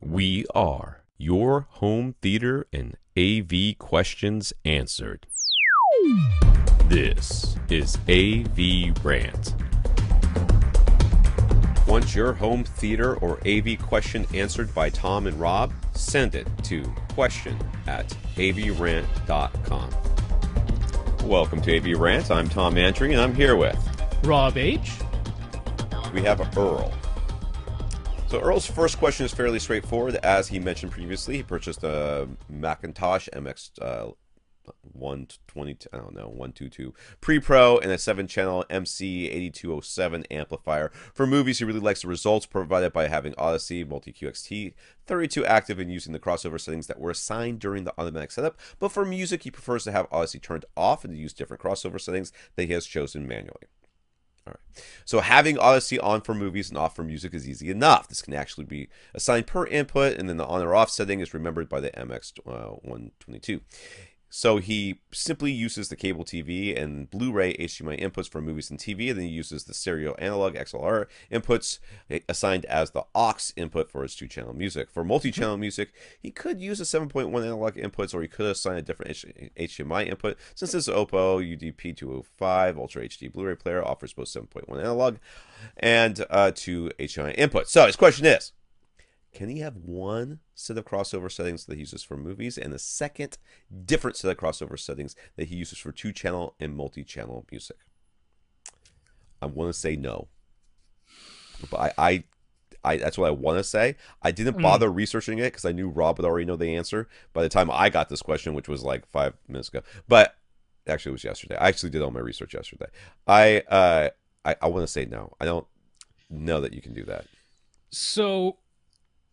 We are your home theater and AV questions answered. This is AVRant. Want your home theater or AV question answered by Tom and Rob? Send it to question@avrant.com. Welcome to AVRant. I'm Tom Andry, and I'm here with Rob H. We have Earle. So Earle's first question is fairly straightforward. As he mentioned previously, he purchased a Macintosh MX 122 Pre-Pro and a 7-channel MC8207 amplifier. For movies, he really likes the results provided by having Odyssey Multi-QXT 32 active and using the crossover settings that were assigned during the automatic setup. But for music, he prefers to have Odyssey turned off and to use different crossover settings that he has chosen manually. All right. So having Odyssey on for movies and off for music is easy enough. This can actually be assigned per input, and then the on or off setting is remembered by the MX 122. So he simply uses the cable TV and Blu-ray HDMI inputs for movies and TV, and then he uses the stereo analog XLR inputs assigned as the aux input for his 2-channel music. For multi-channel music, he could use a 7.1 analog inputs, or he could assign a different HDMI input. Since this Oppo UDP205 Ultra HD Blu-ray player offers both 7.1 analog and 2 HDMI inputs. So his question is, can he have one set of crossover settings that he uses for movies and a second different set of crossover settings that he uses for 2-channel and multi-channel music? I want to say no. But I that's what I want to say. I didn't bother researching it because I knew Rob would already know the answer by the time I got this question, which was like 5 minutes ago. But actually, it was yesterday. I actually did all my research yesterday. I want to say no. I don't know that you can do that. So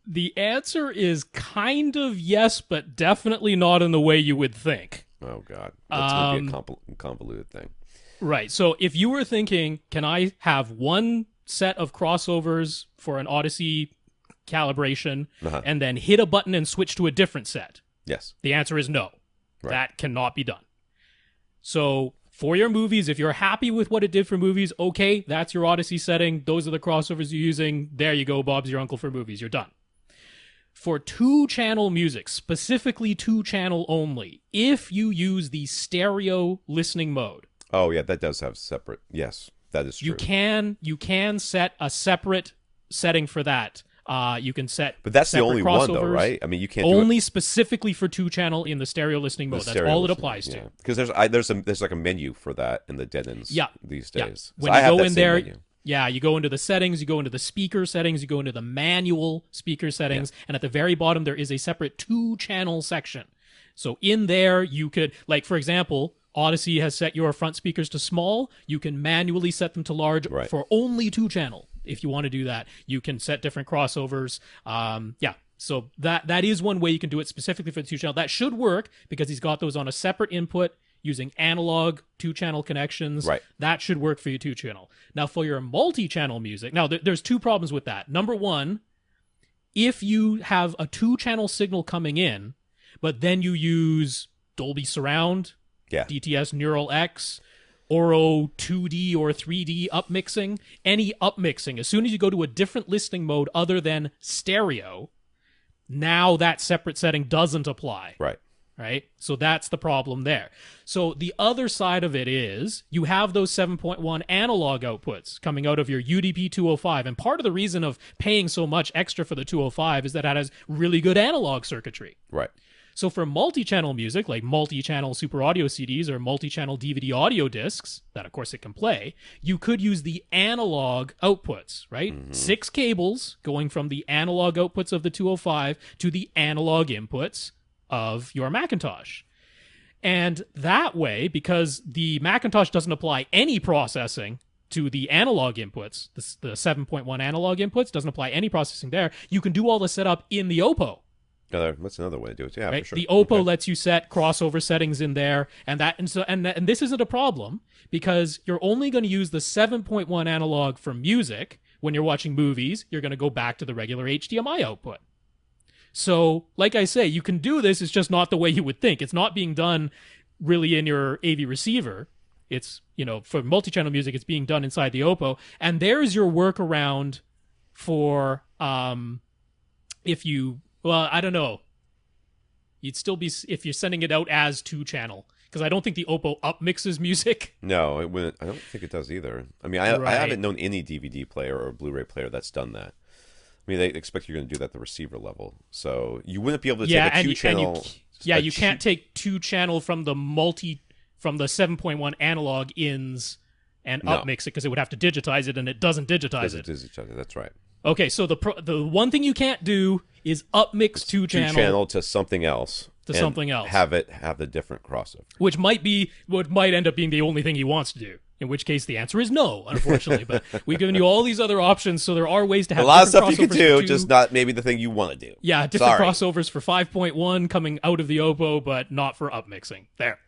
the answer is kind of yes, but definitely not in the way you would think. Oh, God. That's going to be a convoluted thing. Right. So if you were thinking, can I have one set of crossovers for an Odyssey calibration and then hit a button and switch to a different set? Yes. The answer is no. Right. That cannot be done. So for your movies, if you're happy with what it did for movies, okay, that's your Odyssey setting. Those are the crossovers you're using. There you go. Bob's your uncle for movies. You're done. For 2-channel music, specifically 2-channel only, if you use the stereo listening mode. Oh, yeah, that does have separate. Yes, that is true. You can set a separate setting for that. You can set But that's the only crossovers, one, though, right? I mean, you can't only do it. Specifically for 2-channel in the stereo listening mode. That's all it applies to. Because there's like a menu for that in the Denons these days. When so you go in there, menu. Yeah, you go into the settings, you go into the speaker settings, you go into the manual speaker settings, and at the very bottom there is a separate 2-channel section. So in there you could, like for example, Odyssey has set your front speakers to small. You can manually set them to large for only 2-channel. If you want to do that, you can set different crossovers. So that is one way you can do it specifically for the 2-channel. That should work because he's got those on a separate input using analog 2-channel connections. Right. That should work for your 2-channel. Now, for your multi-channel music, now there's 2 problems with that. Number one, if you have a 2-channel signal coming in, but then you use Dolby Surround, DTS Neural X, Oro 2D or 3D upmixing, any upmixing, as soon as you go to a different listening mode other than stereo, now that separate setting doesn't apply. Right? So that's the problem there. So the other side of it is you have those 7.1 analog outputs coming out of your UDP205. And part of the reason of paying so much extra for the 205 is that it has really good analog circuitry. Right. So for multi-channel music, like multi-channel super audio CDs or multi-channel DVD audio discs, that of course it can play, you could use the analog outputs, right? 6 cables going from the analog outputs of the 205 to the analog inputs of your Macintosh. And that way, because the Macintosh doesn't apply any processing to the analog inputs, the 7.1 analog inputs doesn't apply any processing there, you can do all the setup in the Oppo. That's another way to do it. Yeah, right? for sure. The Oppo lets you set crossover settings in there, and this isn't a problem because you're only going to use the 7.1 analog for music. When you're watching movies, you're going to go back to the regular HDMI output. So, like I say, you can do this. It's just not the way you would think. It's not being done really in your AV receiver. It's, for multi-channel music, it's being done inside the Oppo. And there's your workaround for if you, well, I don't know. You'd still be, if you're sending it out as 2-channel, because I don't think the Oppo upmixes music. No, it wouldn't. I don't think it does either. I mean, I Right. haven't known any DVD player or Blu-ray player that's done that. I mean, they expect you're going to do that at the receiver level, so you wouldn't be able to Yeah, take a two-channel. you can't take 2-channel from the 7.1 analog ins and No. upmix it because it would have to digitize it, and it doesn't digitize it. That's right. Okay, so the one thing you can't do is upmix 2-channel Two-channel to something else. to and something else, have the different crossover. which might end up being the only thing he wants to do. In which case, the answer is no, unfortunately. But we've given you all these other options, so there are ways to have A lot of stuff different you can crossovers do, for just not maybe the thing you want to do. yeah, different Sorry. crossovers for 5.1 coming out of the Oppo, but not for upmixing. There.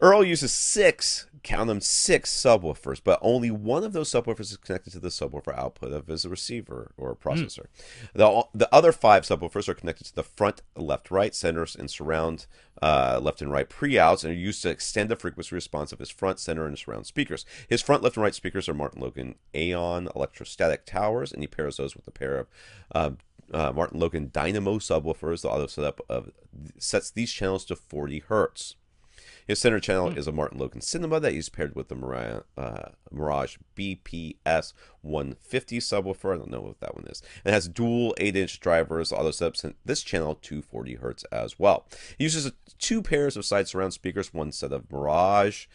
Earle uses 6 subwoofers, but only one of those subwoofers is connected to the subwoofer output of his receiver or processor. The other 5 subwoofers are connected to the front, left, right, center, and surround left and right pre-outs and are used to extend the frequency response of his front, center, and surround speakers. His front, left, and right speakers are Martin Logan Aeon electrostatic towers, and he pairs those with a pair of Martin Logan Dynamo subwoofers. The auto setup sets these channels to 40 hertz. His center channel is a Martin Logan Cinema that he's paired with the Mirage BPS 150 subwoofer. I don't know what that one is. And it has dual 8-inch drivers. Auto setup sent this channel to 40 hertz as well. He uses 2 pairs of side surround speakers, one set of Mirage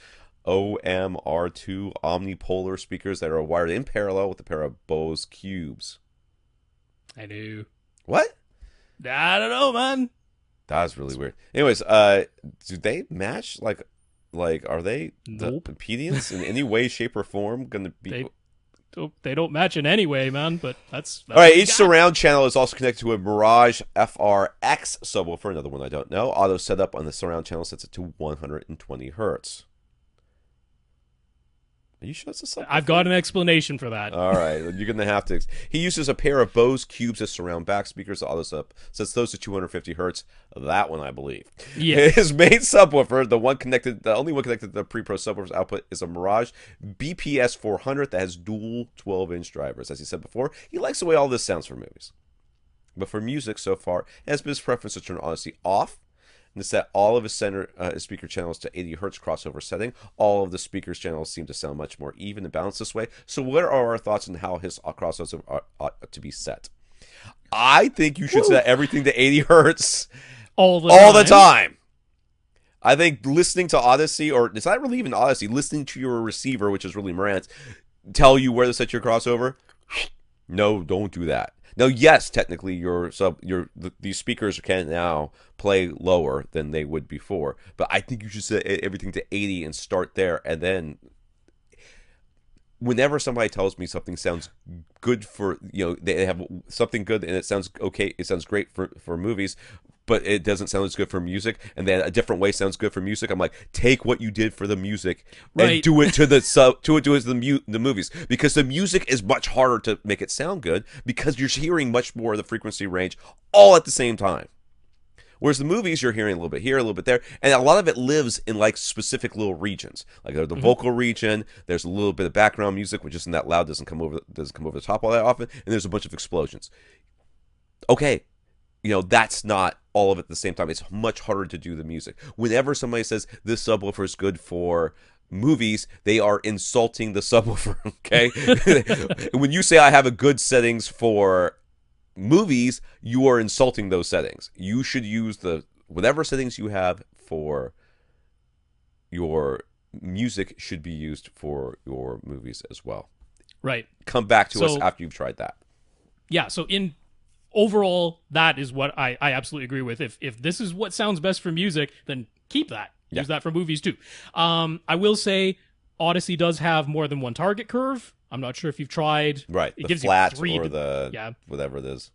OMR2 omnipolar speakers that are wired in parallel with a pair of Bose Cubes. I do. What? I don't know, man. That's really weird. Anyways, do they match? Like, are they Nope. the impedance in any way, shape, or form going to be? They don't match in any way, man. But that's All right. what we Each got. surround channel is also connected to a Mirage FRX subwoofer. Another one I don't know. Auto setup on the surround channel sets it to 120 hertz. Are you sure it's a subwoofer? I've got an explanation for that. All right, you're going to have to. He uses a pair of Bose Cubes as surround back speakers. The auto setup sets those to 250 hertz. That one, I believe. Yeah. His main subwoofer, the only one connected to the pre-pro subwoofer's output, is a Mirage BPS 400 that has dual 12-inch drivers. As he said before, he likes the way all this sounds for movies. But for music so far, it has been his preference to turn Odyssey off and to set all of his speaker channels to 80 hertz crossover setting. All of the speakers channels seem to sound much more even and balanced this way. So what are our thoughts on how his crossovers ought to be set? I think you should set everything to 80 hertz all the time. I think listening to Odyssey, or it's not really even Odyssey, listening to your receiver, which is really Marantz, tell you where to set your crossover. No, don't do that. Now, yes, technically, these speakers can now play lower than they would before, but I think you should set everything to 80 and start there. And then, whenever somebody tells me something sounds good for, they have something good and it sounds okay, it sounds great for movies, but it doesn't sound as good for music, and then a different way sounds good for music. I'm like, take what you did for the music and do it to the movies, because the music is much harder to make it sound good because you're hearing much more of the frequency range all at the same time. Whereas the movies, you're hearing a little bit here, a little bit there, and a lot of it lives in like specific little regions. Like the vocal region, there's a little bit of background music, which isn't that loud, doesn't come over the top all that often, and there's a bunch of explosions. Okay. That's not all of it at the same time. It's much harder to do the music. Whenever somebody says this subwoofer is good for movies, they are insulting the subwoofer, okay? When you say I have a good settings for movies, you are insulting those settings. You should use whatever settings you have for your music should be used for your movies as well. Right. Come back to us after you've tried that. Yeah, so overall, that is what I absolutely agree with. If this is what sounds best for music, then keep that. Use that for movies too. I will say Odyssey does have more than one target curve. I'm not sure if you've tried. Right. It the gives flat you 3 or the whatever it is.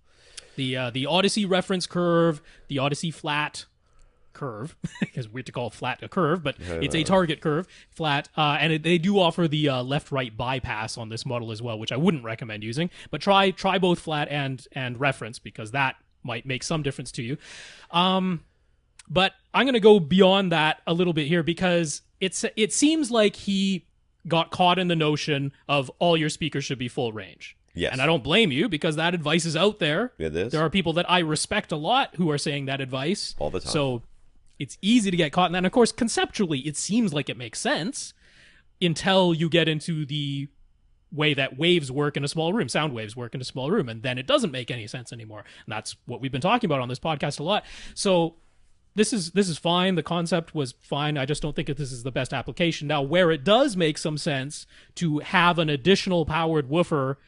The Odyssey reference curve, the Odyssey flat curve, because weird to call flat a curve, but it's a target curve, flat, and they do offer the left-right bypass on this model as well, which I wouldn't recommend using, but try both flat and reference, because that might make some difference to you. But I'm going to go beyond that a little bit here, because it seems like he got caught in the notion of all your speakers should be full range. Yes. And I don't blame you, because that advice is out there. It is. There are people that I respect a lot who are saying that advice. All the time. So it's easy to get caught in that. And of course, conceptually, it seems like it makes sense until you get into the way that waves work in a small room, sound waves work in a small room, and then it doesn't make any sense anymore. And that's what we've been talking about on this podcast a lot. So this is fine. The concept was fine. I just don't think that this is the best application. Now, where it does make some sense to have an additional powered woofer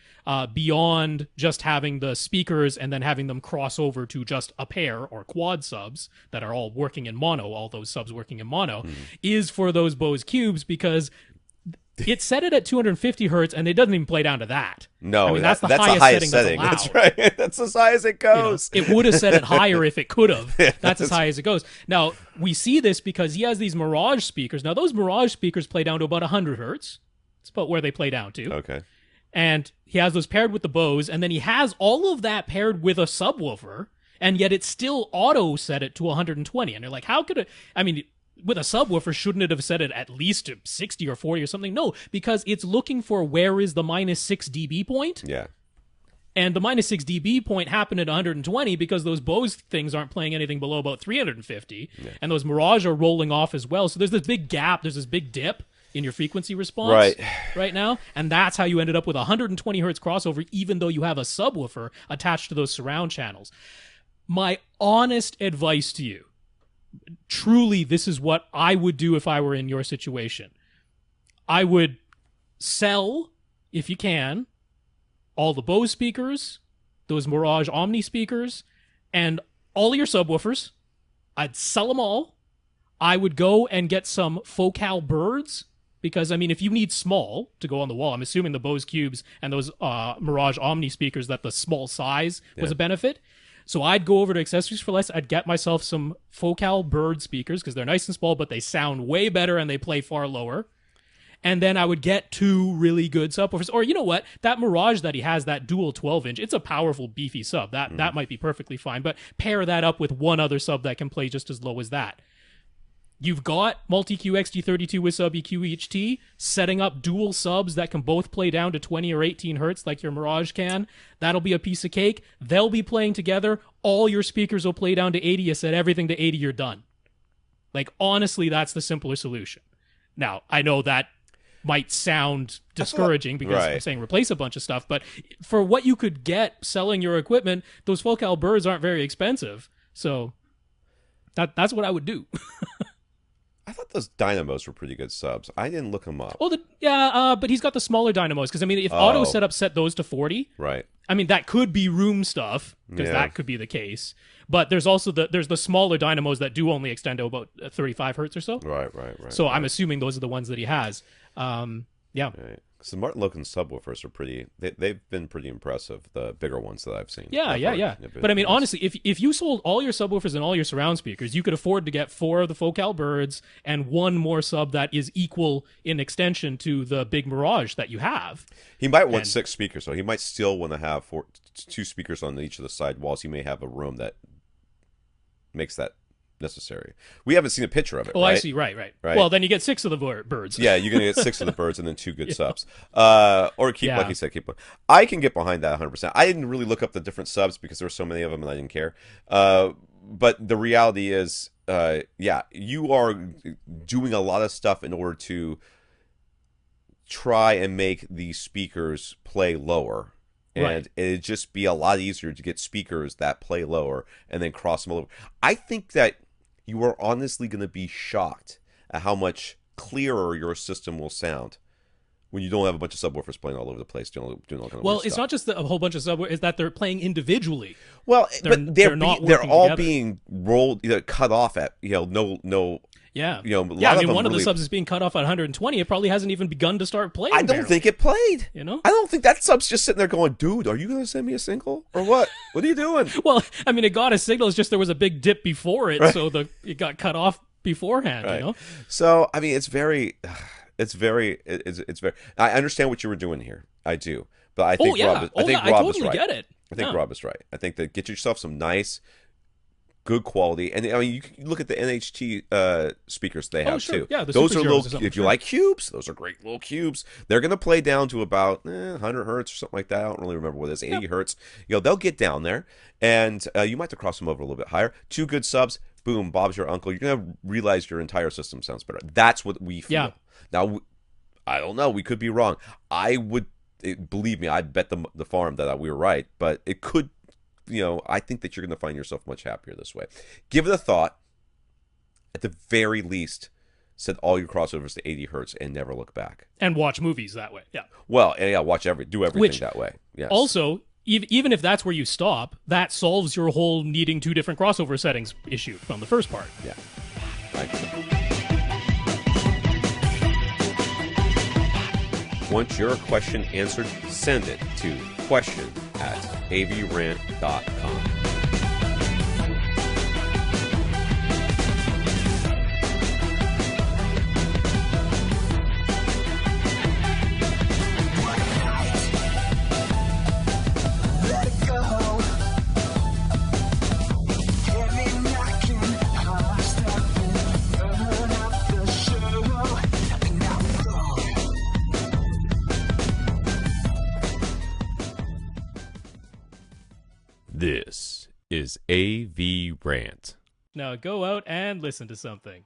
beyond just having the speakers and then having them cross over to just a pair or quad subs that are all working in mono, all those subs working in mono, is for those Bose Cubes, because it set it at 250 hertz, and it doesn't even play down to that. No, I mean, that's the highest setting. That's right. That's as high as it goes. It would have set it higher if it could have. That's as high as it goes. Now, we see this because he has these Mirage speakers. Now, those Mirage speakers play down to about 100 hertz. It's about where they play down to. Okay. And he has those paired with the Bose, and then he has all of that paired with a subwoofer, and yet it's still auto set it to 120. And you're like, how could it? I mean, with a subwoofer, shouldn't it have set it at least to 60 or 40 or something? No, because it's looking for where is the -6 dB point. Yeah. And the -6 dB point happened at 120 because those Bose things aren't playing anything below about 350. Yeah. And those Mirage are rolling off as well. So there's this big gap. There's this big dip in your frequency response right now. And that's how you ended up with 120 hertz crossover, even though you have a subwoofer attached to those surround channels. My honest advice to you, truly, this is what I would do if I were in your situation. I would sell, if you can, all the Bose speakers, those Mirage Omni speakers, and all your subwoofers. I'd sell them all. I would go and get some Focal birds, because, I mean, if you need small to go on the wall, I'm assuming the Bose Cubes and those Mirage Omni speakers, that the small size was a benefit. So I'd go over to Accessories for Less. I'd get myself some Focal bird speakers, because they're nice and small, but they sound way better and they play far lower. And then I would get 2 really good subwoofers. Or you know what? That Mirage that he has, that dual 12-inch, it's a powerful, beefy sub. That might be perfectly fine. But pair that up with one other sub that can play just as low as that. You've got Multi-Q XT32 with sub EQ EHT, setting up dual subs that can both play down to 20 or 18 hertz like your Mirage can. That'll be a piece of cake. They'll be playing together. All your speakers will play down to 80. You set everything to 80, you're done. Like, honestly, that's the simpler solution. Now, I know that might sound discouraging because I'm saying replace a bunch of stuff, but for what you could get selling your equipment, those Focal birds aren't very expensive. So that's what I would do. I thought those dynamos were pretty good subs. I didn't look them up. Oh, but he's got the smaller dynamos, because, I mean, if auto setup set those to 40, right? I mean, that could be room stuff, because that could be the case. But there's also the smaller dynamos that do only extend to about 35 hertz or so. Right. So I'm assuming those are the ones that he has. Yeah. Right. Because the Martin Logan subwoofers are pretty. They've been pretty impressive. The bigger ones that I've seen. Yeah. But I mean, honestly, if you sold all your subwoofers and all your surround speakers, you could afford to get 4 of the Focal birds and 1 more sub that is equal in extension to the big Mirage that you have. He might want 6 speakers, so he might still want to have 2 speakers on each of the side walls. He may have a room that makes that necessary. We haven't seen a picture of it. Oh, right? I see. Right. Well, then you get 6 of the birds. Yeah, you're gonna get 6 of the birds and then 2 good subs. Or keep, like you said, keep one. I can get behind that 100%. I didn't really look up the different subs because there were so many of them and I didn't care. But the reality is, you are doing a lot of stuff in order to try and make these speakers play lower. And it'd just be a lot easier to get speakers that play lower and then cross them over. I think that you are honestly going to be shocked at how much clearer your system will sound when you don't have a bunch of subwoofers playing all over the place doing all kind of weird it's stuff. not just a whole bunch of subwoofers; it's that they're playing individually. Well, they're all together. being rolled, cut off at no. Yeah. I mean, one of the subs is being cut off at 120. It probably hasn't even begun to start playing. I don't think it played. You know? I don't think that sub's just sitting there going, dude, are you going to send me a single? Or what? What are you doing? Well, I mean, it got a signal. It's just there was a big dip before it, so it got cut off beforehand, you know? So, I mean, it's very... I understand what you were doing here. I do. But I think Rob is right. Get it. I think Rob is right. I think that get yourself some nice... good quality. And I mean, you can look at the NHT speakers they have sure. too. Yeah, the those Super are Zeros little. or something, If you sure. like cubes, those are great little cubes. They're going to play down to about 100 hertz or something like that. I don't really remember what it is. 80 hertz. They'll get down there, and you might have to cross them over a little bit higher. Two good subs. Boom, Bob's your uncle. You're going to realize your entire system sounds better. That's what we feel. Yeah. Now, I don't know. We could be wrong. I would believe me. I bet the farm that we were right, but it could. I think that you're going to find yourself much happier this way. Give it a thought. At the very least, set all your crossovers to 80 hertz and never look back. And watch movies that way. Yeah. Well, and do everything that way. Yes. Also, even if that's where you stop, that solves your whole needing two different crossover settings issue from the first part. Yeah. I agree. Want your question answered? Send it to question@avrant.com. This is AVRant. Now go out and listen to something.